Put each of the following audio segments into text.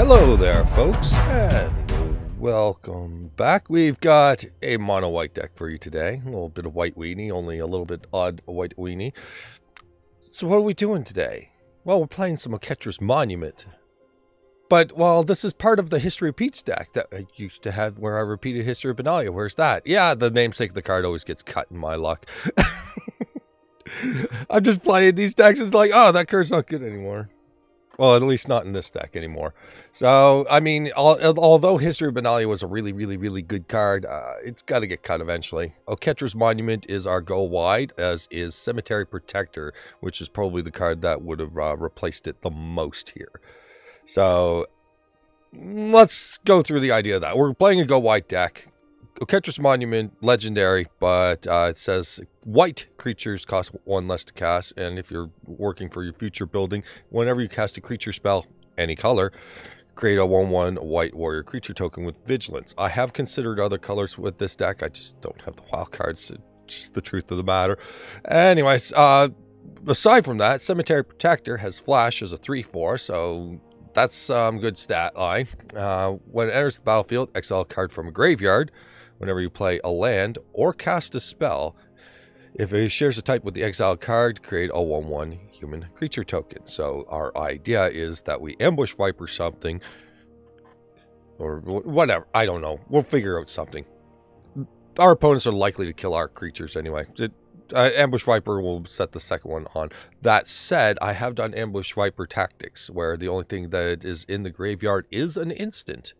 Hello there, folks, and welcome back. We've got a mono white deck for you today. A little bit of white weenie, only a little bit odd white weenie. So what are we doing today? Well, we're playing some Oketra's Monument. But, well, this is part of the History of Peach deck that I used to have where I repeated History of Benalia. Where's that? Yeah, the namesake of the card always gets cut in my luck. I'm just playing these decks. It's like, oh, that card's not good anymore. Well, at least not in this deck anymore. So, I mean, although History of Benalia was a really good card, it's got to get cut eventually. Oketra's Monument is our go wide, as is Cemetery Protector, which is probably the card that would have replaced it the most here. So, let's go through the idea of that. We're playing a go wide deck. Oketra's Monument, legendary, but it says white creatures cost 1 less to cast, and if you're working for your future building, whenever you cast a creature spell, any color, create a 1/1 white warrior creature token with vigilance. I have considered other colors with this deck, I just don't have the wild cards, it's just the truth of the matter. Anyways, aside from that, Cemetery Protector has flash as a 3/4, so that's some good stat line. When it enters the battlefield, exile a card from a graveyard. Whenever you play a land or cast a spell, if it shares a type with the exiled card, create a 1/1 human creature token. So our idea is that we ambush viper something, or whatever. I don't know. We'll figure out something. Our opponents are likely to kill our creatures anyway. Ambush viper will set the second one on. That said, I have done ambush viper tactics, where the only thing that is in the graveyard is an instant.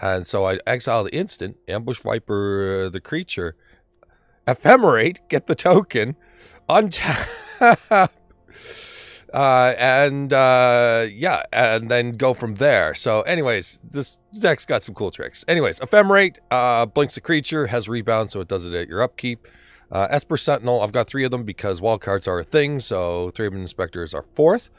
And so I exile the instant, ambush viper the creature, ephemerate, get the token, untap, yeah, and then go from there. So anyways, this deck's got some cool tricks. Anyways, ephemerate, blinks a creature, has rebound, so it does it at your upkeep. Esper Sentinel, I've got 3 of them because wild cards are a thing, so Thraben Inspector is our 4th.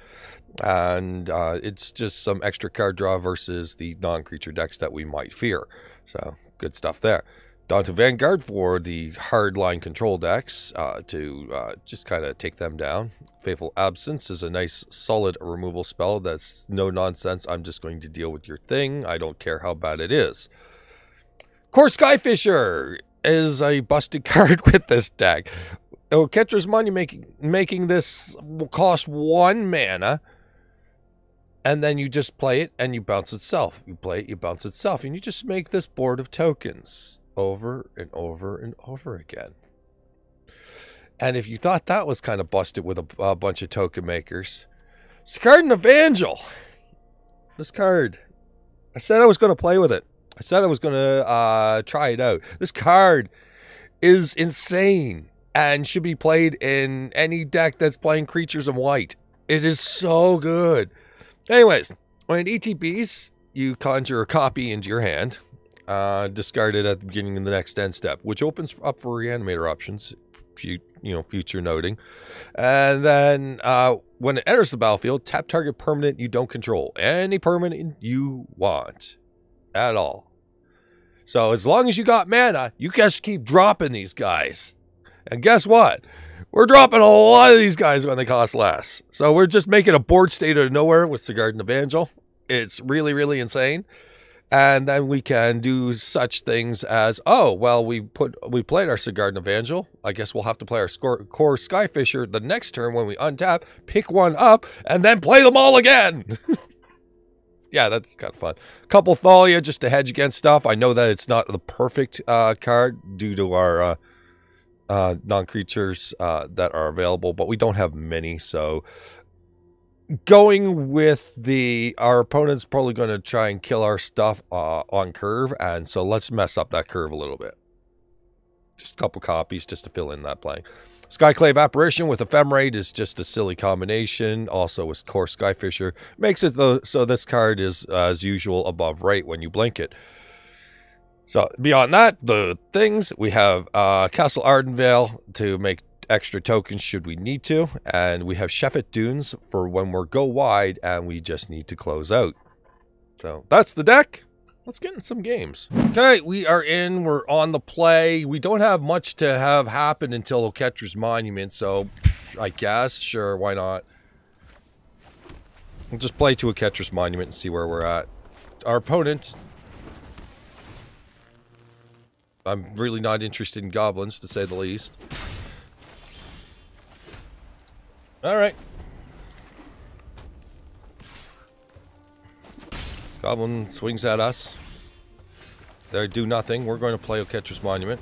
And it's just some extra card draw versus the non-creature decks that we might fear. So, good stuff there. Adanto Vanguard for the hardline control decks to just kind of take them down. Fateful Absence is a nice, solid removal spell that's no nonsense. I'm just going to deal with your thing. I don't care how bad it is. Kor Skyfisher is a busted card with this deck. Oketra's Monument making this will cost 1 mana. And then you just play it and you bounce itself. You play it, you bounce itself. And you just make this board of tokens over and over and over again. And if you thought that was kind of busted with a bunch of token makers, Sigardian Evangel. This card. I said I was going to play with it. I said I was going to try it out. This card is insane and should be played in any deck that's playing creatures in white. It is so good. Anyways, when it ETBs, you conjure a copy into your hand, discard it at the beginning of the next end step, which opens up for reanimator options, future noting. And then when it enters the battlefield, tap target permanent you don't control. Any permanent you want at all. So as long as you got mana, you guys keep dropping these guys. And guess what? We're dropping a lot of these guys when they cost less. So we're just making a board state out of nowhere with Sigardian Evangel. It's really insane. And then we can do such things as, oh, well, we played our Sigardian Evangel. I guess we'll have to play our Kor Skyfisher the next turn when we untap, pick one up, and then play them all again. Yeah, that's kind of fun. Couple Thalia just to hedge against stuff. I know that it's not the perfect card due to our non-creatures that are available, but we don't have many, so going with our opponent's probably going to try and kill our stuff on curve, and so let's mess up that curve a little bit. Just a couple copies just to fill in that blank. Skyclave Apparition with Ephemerate is just a silly combination. Also with Kor Skyfisher makes it so this card is as usual above right when you blink it. So, beyond that, the things, we have Castle Ardenvale to make extra tokens should we need to, and we have Shefet Dunes for when we're go wide and we just need to close out. So, that's the deck. Let's get in some games. Okay, we're on the play. We don't have much to have happen until Oketra's Monument, so I guess, sure, why not? We'll just play to Oketra's Monument and see where we're at. Our opponent... I'm really not interested in goblins, to say the least. Alright. Goblin swings at us. They do nothing. We're going to play Oketra's Monument.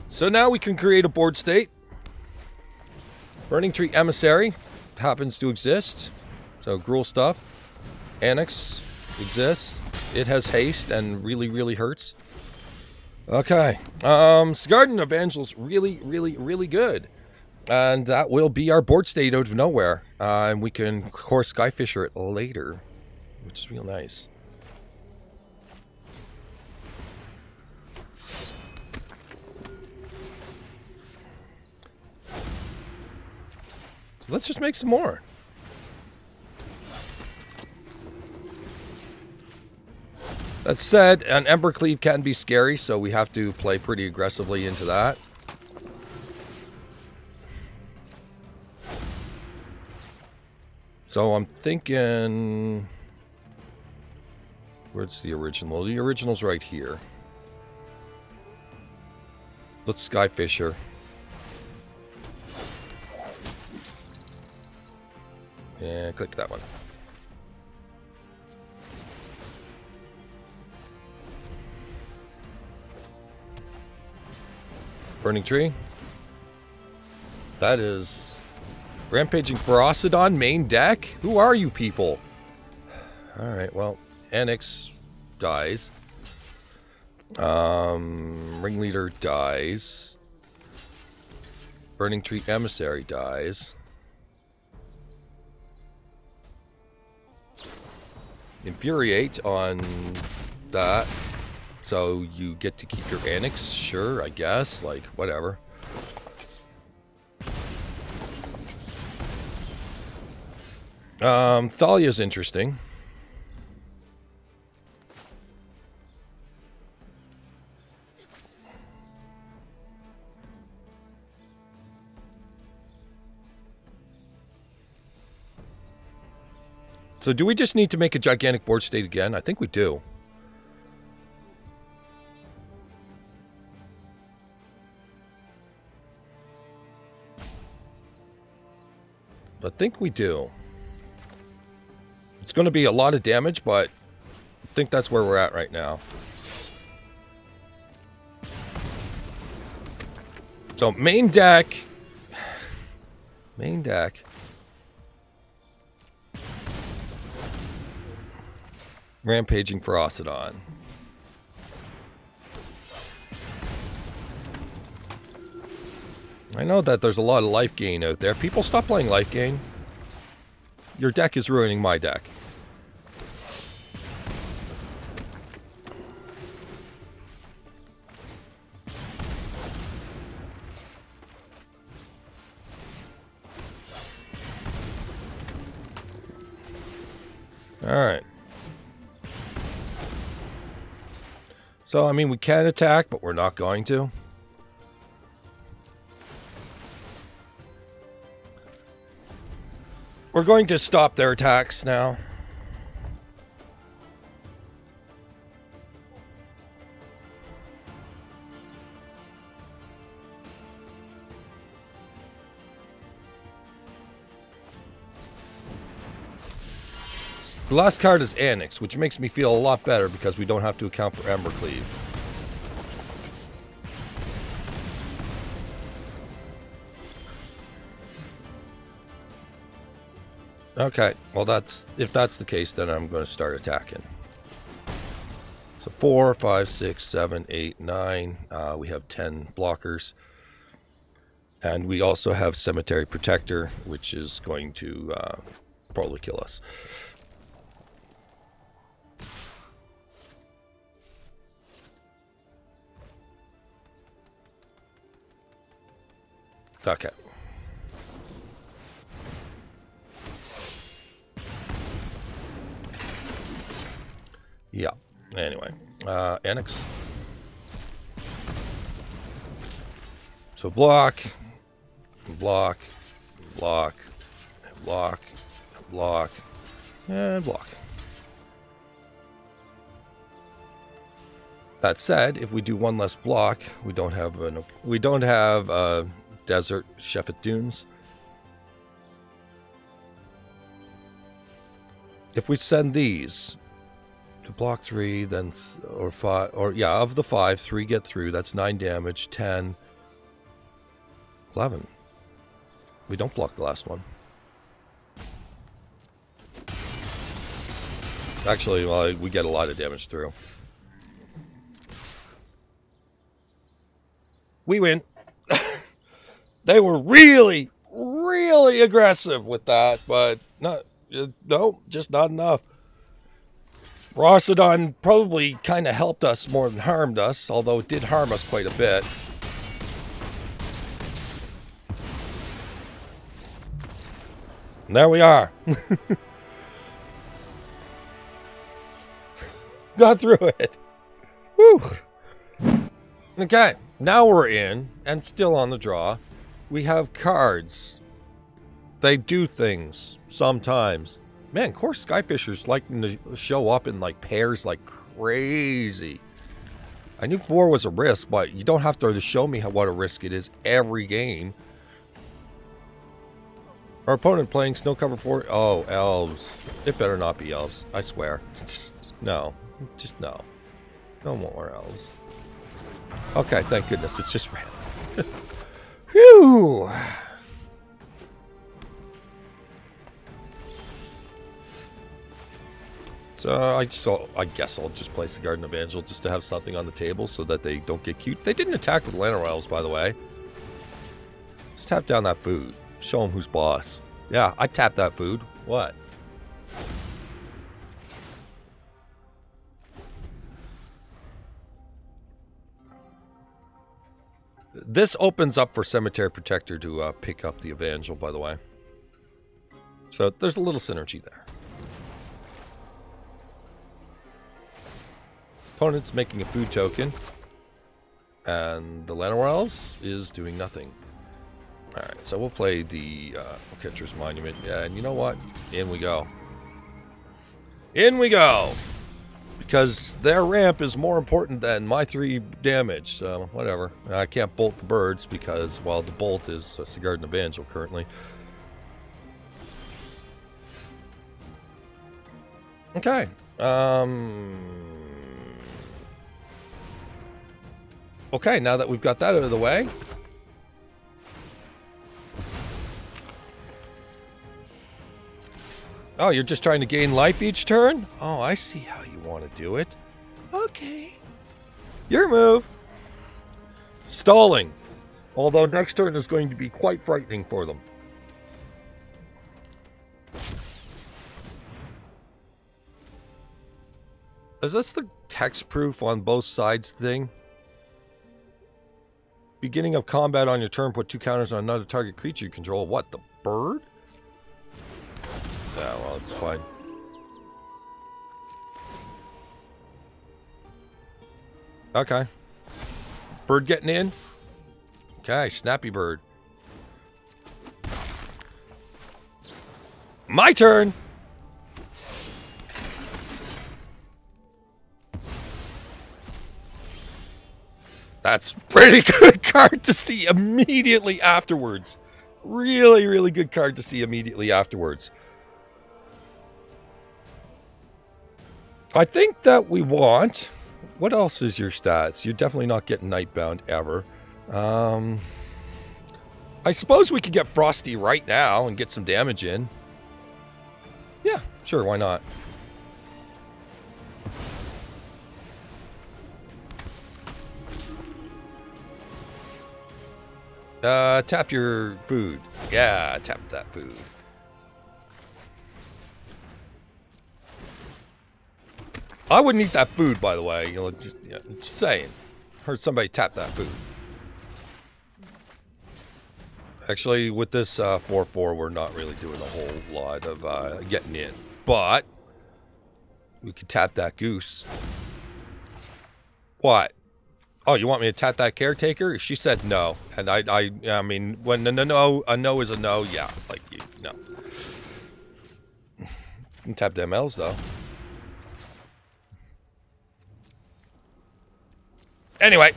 So now we can create a board state. Burning Tree Emissary happens to exist. So Gruul stuff. Annex exists. It has haste and really, really hurts. Okay. Sigardian Evangel's really, really, really good. And that will be our board state out of nowhere. And we can Kor Skyfisher it later, which is real nice. So let's just make some more. That said, an Embercleave can be scary, so we have to play pretty aggressively into that. So I'm thinking... Where's the original? The original's right here. Let's Skyfisher. Yeah, click that one. Burning Tree. That is Rampaging Ferocidon main deck? Who are you people? Alright, well, Annex dies. Ringleader dies. Burning Tree Emissary dies. Infuriate on that. So you get to keep your Annex? Sure, I guess. Like, whatever. Thalia's interesting. So do we just need to make a gigantic board state again? I think we do. I think we do. It's going to be a lot of damage, but I think that's where we're at right now. So main deck. Main deck. Rampaging Ferocidon. I know that there's a lot of life gain out there. People, stop playing life gain. Your deck is ruining my deck. Alright. So, I mean, we can attack, but we're not going to. We're going to stop their attacks now. The last card is Annex, which makes me feel a lot better because we don't have to account for Embercleave. Okay, well if that's the case, then I'm going to start attacking. So 4, 5, 6, 7, 8, 9. We have 10 blockers. And we also have Cemetery Protector, which is going to probably kill us. Okay. Yeah. Anyway, Annex. So block. block, block, block, block, and block. That said, if we do one less block, we don't have desert Shefet Dunes. If we send these to block 3, then or 5, or yeah, of the 5, 3 get through. That's 9 damage, 10, 11. We don't block the last one. Actually, well, we get a lot of damage through. We win. They were really, really aggressive with that, but no, just not enough. Rossadon probably kind of helped us more than harmed us, although it did harm us quite a bit. And there we are. Got through it. Woo. Okay, now we're in, and still on the draw. We have cards. They do things sometimes. Man, Kor Skyfisher's liking to show up in like pairs like crazy. I knew 4 was a risk, but you don't have to show me what a risk it is every game. Our opponent playing snow cover 4. Oh, elves. It better not be elves. I swear. Just no. Just no. No more elves. Okay, thank goodness. It's just random. Whew. So I guess I'll just play Sigardian Evangel just to have something on the table so that they don't get cute. They didn't attack with Llanowar Elves, by the way. Let's tap down that food. Show them who's boss. Yeah, I tapped that food. What? This opens up for Cemetery Protector to pick up the Evangel, by the way. So there's a little synergy there. Opponent's making a food token. And the Llanowar Elves is doing nothing. Alright, so we'll play the Oketra's Monument. Yeah, and you know what? In we go. In we go! Because their ramp is more important than my 3 damage, so whatever. I can't bolt the birds because, well, the bolt is a Sigardian Evangel currently. Okay. Okay, now that we've got that out of the way. Oh, you're just trying to gain life each turn? Oh, I see how you want to do it. Okay. Your move. Stalling. Although next turn is going to be quite frightening for them. Is this the text proof on both sides thing? Beginning of combat on your turn, put 2 counters on another target creature you control. What, the bird? Yeah, well, it's fine. Okay. Bird getting in? Okay, snappy bird. My turn! That's pretty good card to see immediately afterwards. Really, really good card to see immediately afterwards. I think that we want... What else is your stats? You're definitely not getting Nightbound ever. I suppose we could get Frosty right now and get some damage in. Yeah, sure, why not? Tap your food. Yeah, tap that food. I wouldn't eat that food, by the way. You know, just saying. Heard somebody tap that food. Actually, with this 4-4, we're not really doing a whole lot of getting in. But we could tap that goose. What? Oh, you want me to tap that caretaker? She said no, and I mean, when a no is a no, yeah, like you no. You can tap them L's though. Anyway.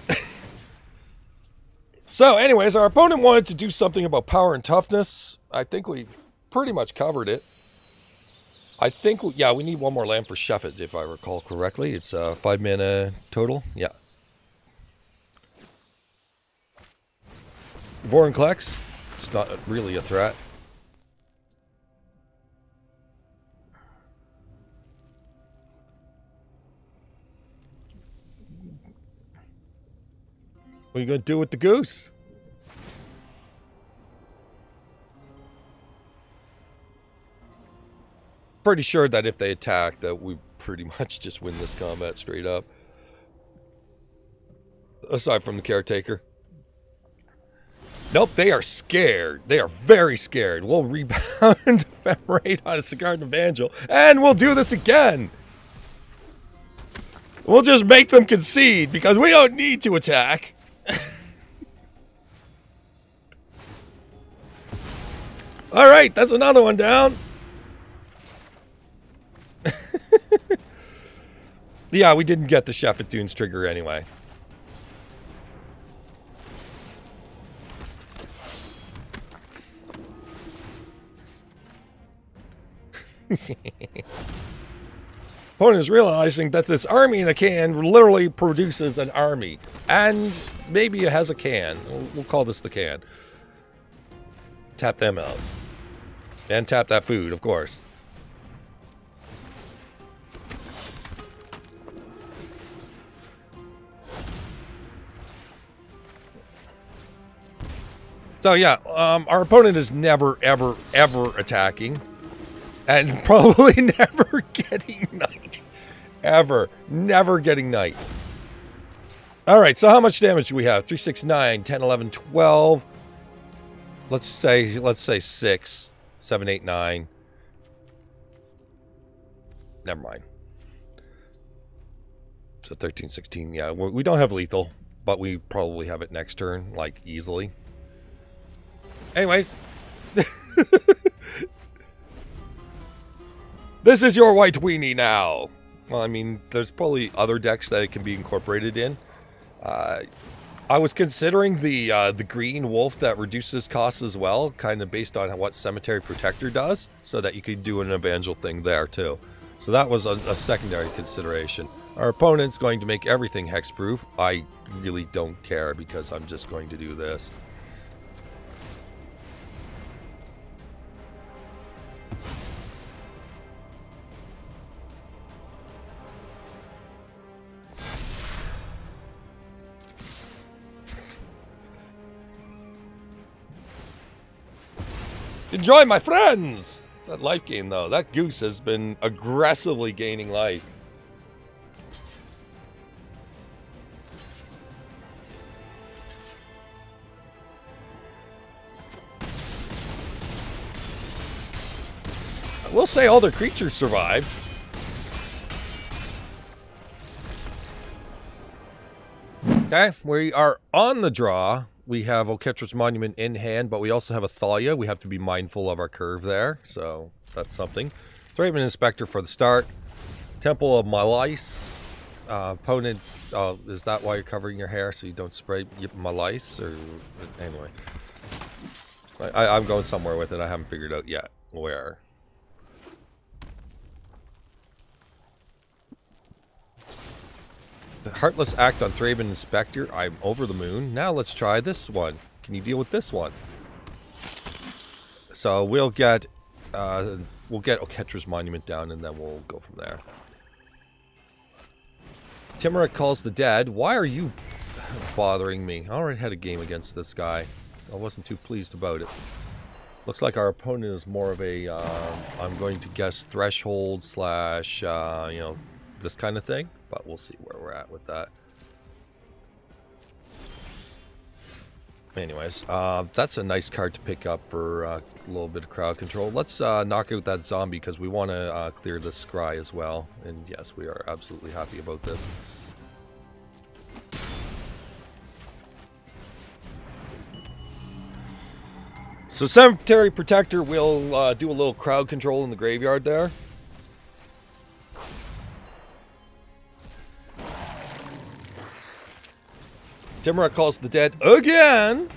So, anyways, our opponent wanted to do something about power and toughness. I think we pretty much covered it. I think, yeah, we need one more land for Shefet, if I recall correctly. It's 5 mana total. Yeah. Vorinclex. It's not really a threat. What are you going to do with the goose? Pretty sure that if they attack, that we pretty much just win this combat straight up. Aside from the caretaker. Nope, they are scared. They are very scared. We'll rebound Ephemerate on a Sigardian Evangel, and we'll do this again. We'll just make them concede, because we don't need to attack. Alright, that's another one down. Yeah, we didn't get the Shefet Dunes trigger anyway. Opponent is realizing that this army in a can literally produces an army. And maybe it has a can. We'll call this the can. Tap them elves. And tap that food, of course. So yeah, our opponent is never, ever, ever attacking. And probably never getting knight. Ever. Never getting knight. Alright, so how much damage do we have? 3, 6, 9, 10, 11, 12. Let's say 6, 7, 8, 9. Never mind. So 13, 16, yeah. We don't have lethal, but we probably have it next turn, like, easily. Anyways. This is your white weenie now. Well, I mean, there's probably other decks that it can be incorporated in. I was considering the green wolf that reduces costs as well, kind of based on what Cemetery Protector does, so that you could do an Evangel thing there too. So that was a secondary consideration. Our opponent's going to make everything hexproof. I really don't care because I'm just going to do this. Enjoy, my friends! That life gain, though. That goose has been aggressively gaining life. I will say all their creatures survived. Okay, we are on the draw. We have Oketra's Monument in hand, but we also have a Thalia. We have to be mindful of our curve there, so that's something. Thraben Inspector for the start. Temple of Malice. Opponents, is that why you're covering your hair, so you don't spray Malice? Or anyway. I'm going somewhere with it. I haven't figured out yet where. Heartless Act on Thraben Inspector. I'm over the moon. Now let's try this one. Can you deal with this one? So we'll get Oketra's Monument down, and then we'll go from there. Ephemerate calls the dead. Why are you bothering me? I already had a game against this guy. I wasn't too pleased about it. Looks like our opponent is more of a, I'm going to guess threshold slash, you know, this kind of thing. But we'll see where we're at with that. Anyways, that's a nice card to pick up for a little bit of crowd control. Let's knock out that zombie because we want to clear the scry as well. And yes, we are absolutely happy about this. so Cemetery Protector will do a little crowd control in the graveyard there. Ephemerate calls the dead again.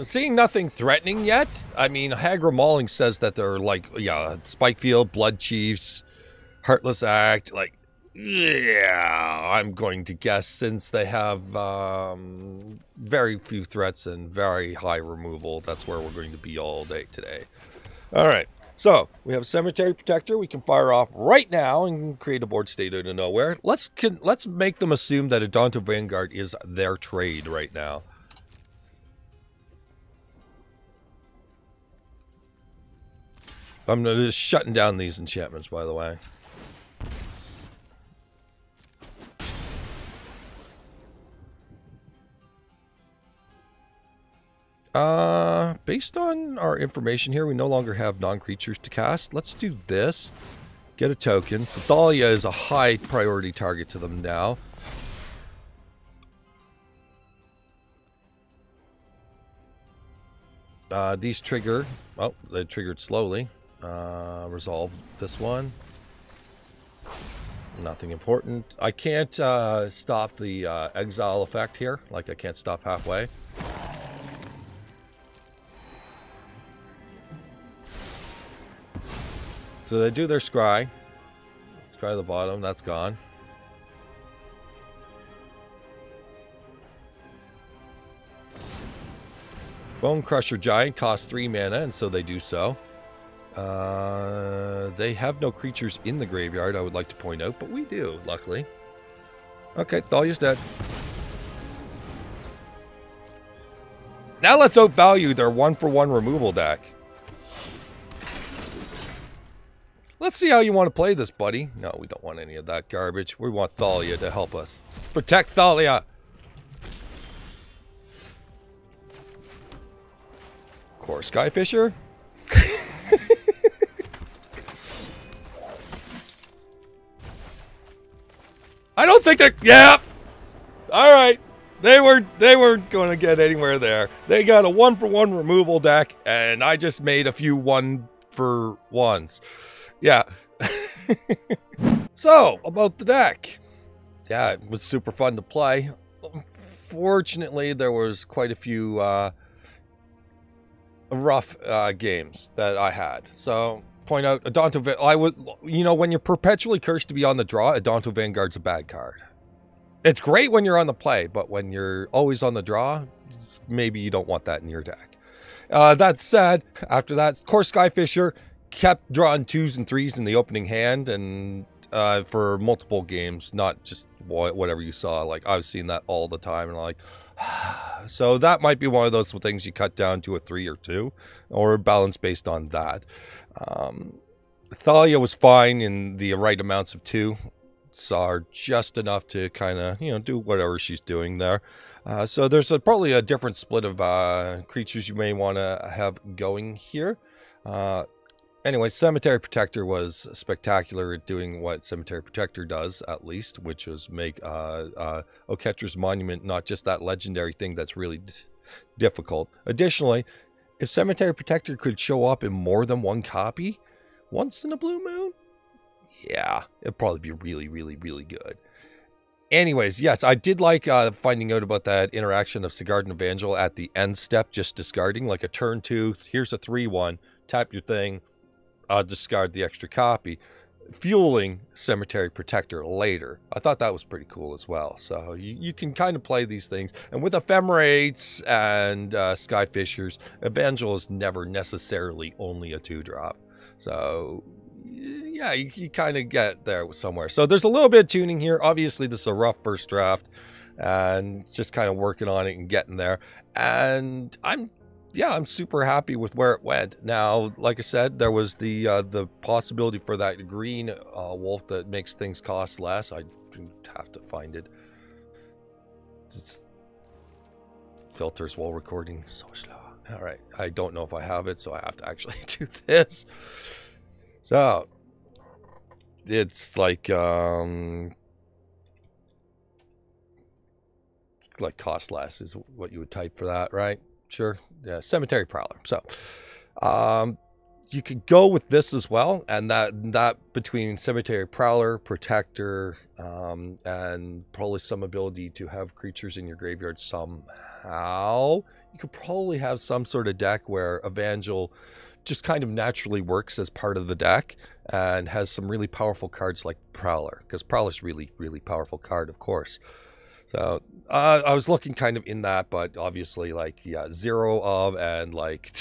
Seeing nothing threatening yet. I mean, Hagra Mauling says that they're like, yeah, Spikefield, Blood Chiefs, Heartless Act. Like, yeah, I'm going to guess since they have very few threats and very high removal, that's where we're going to be all day today. All right. So, we have Cemetery Protector. We can fire off right now and create a board state out of nowhere. Let's make them assume that Adanto Vanguard is their trade right now. I'm just shutting down these enchantments, by the way. Based on our information here, we no longer have non-creatures to cast. Let's do this. Get a token. So Thalia is a high priority target to them now. These trigger. Oh, they triggered slowly. Resolve this one. Nothing important. I can't stop the exile effect here. Like, I can't stop halfway. So they do their scry. Scry the bottom, that's gone. Bone Crusher Giant costs 3 mana, and so they do so. They have no creatures in the graveyard, I would like to point out, but we do, luckily. Okay, Thalia's dead. Now let's outvalue their 1-for-1 removal deck. Let's see how you want to play this, buddy. No, we don't want any of that garbage. We want Thalia to help us. Protect Thalia! Kor Skyfisher? I don't think they're... Yeah! Alright. They weren't going to get anywhere there. They got a 1-for-1 removal deck, and I just made a few 1-for-1s. Yeah. So, about the deck. Yeah, it was super fun to play. Unfortunately, there was quite a few rough games that I had. So, point out, Adanto... you know, when you're perpetually cursed to be on the draw, Adanto Vanguard's a bad card. It's great when you're on the play, but when you're always on the draw, maybe you don't want that in your deck. That said, after that, Kor Skyfisher kept drawing 2s and 3s in the opening hand, and for multiple games, not just whatever you saw. Like, I was seeing that all the time, and like, so that might be one of those things you cut down to a 3 or 2, or balance based on that. Thalia was fine in the right amounts of 2. Saw her just enough to kind of, you know, do whatever she's doing there. So there's probably a different split of creatures you may want to have going here. Anyway, Cemetery Protector was spectacular at doing what Cemetery Protector does, at least, which was make Oketra's Monument not just that legendary thing that's really difficult. Additionally, if Cemetery Protector could show up in more than one copy once in a blue moon, yeah, it'd probably be really, really, really good. Anyways, yes, I did like finding out about that interaction of Sigardian Evangel at the end step, just discarding, like a turn 2, here's a 3-1, tap your thing, discard the extra copy, fueling Cemetery Protector later. I thought that was pretty cool as well. So you can kind of play these things. And with Ephemerates and Skyfishers, Evangel is never necessarily only a 2-drop. So yeah, you kind of get there somewhere. So there's a little bit of tuning here. Obviously, this is a rough first draft, and just kind of working on it and getting there. And I'm super happy with where it went. Now, like I said, there was the possibility for that green wolf that makes things cost less. I have to find it. It's filters while recording, so slow. All right, I don't know if I have it, so I have to actually do this. So it's like cost less is what you would type for that, right? sure. Yeah, Cemetery Prowler. So, you could go with this as well, and that between Cemetery Prowler, Protector, and probably some ability to have creatures in your graveyard somehow, you could probably have some sort of deck where Evangel just kind of naturally works as part of the deck and has some really powerful cards like Prowler, because Prowler's really, really powerful card, of course. So I was looking kind of in that, but obviously, like, yeah, 0 of and like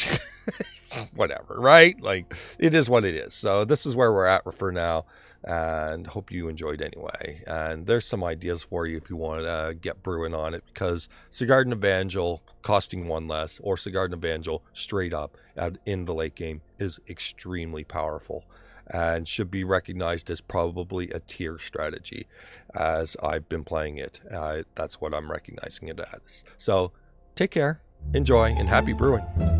whatever, right? Like, it is what it is. So this is where we're at for now, and hope you enjoyed anyway. And there's some ideas for you if you want to get brewing on it, because Sigardian Evangel costing 1 less, or Sigardian Evangel straight up in the late game is extremely powerful and should be recognized as probably a tier strategy as I've been playing it. That's what I'm recognizing it as. So take care, enjoy, and happy brewing.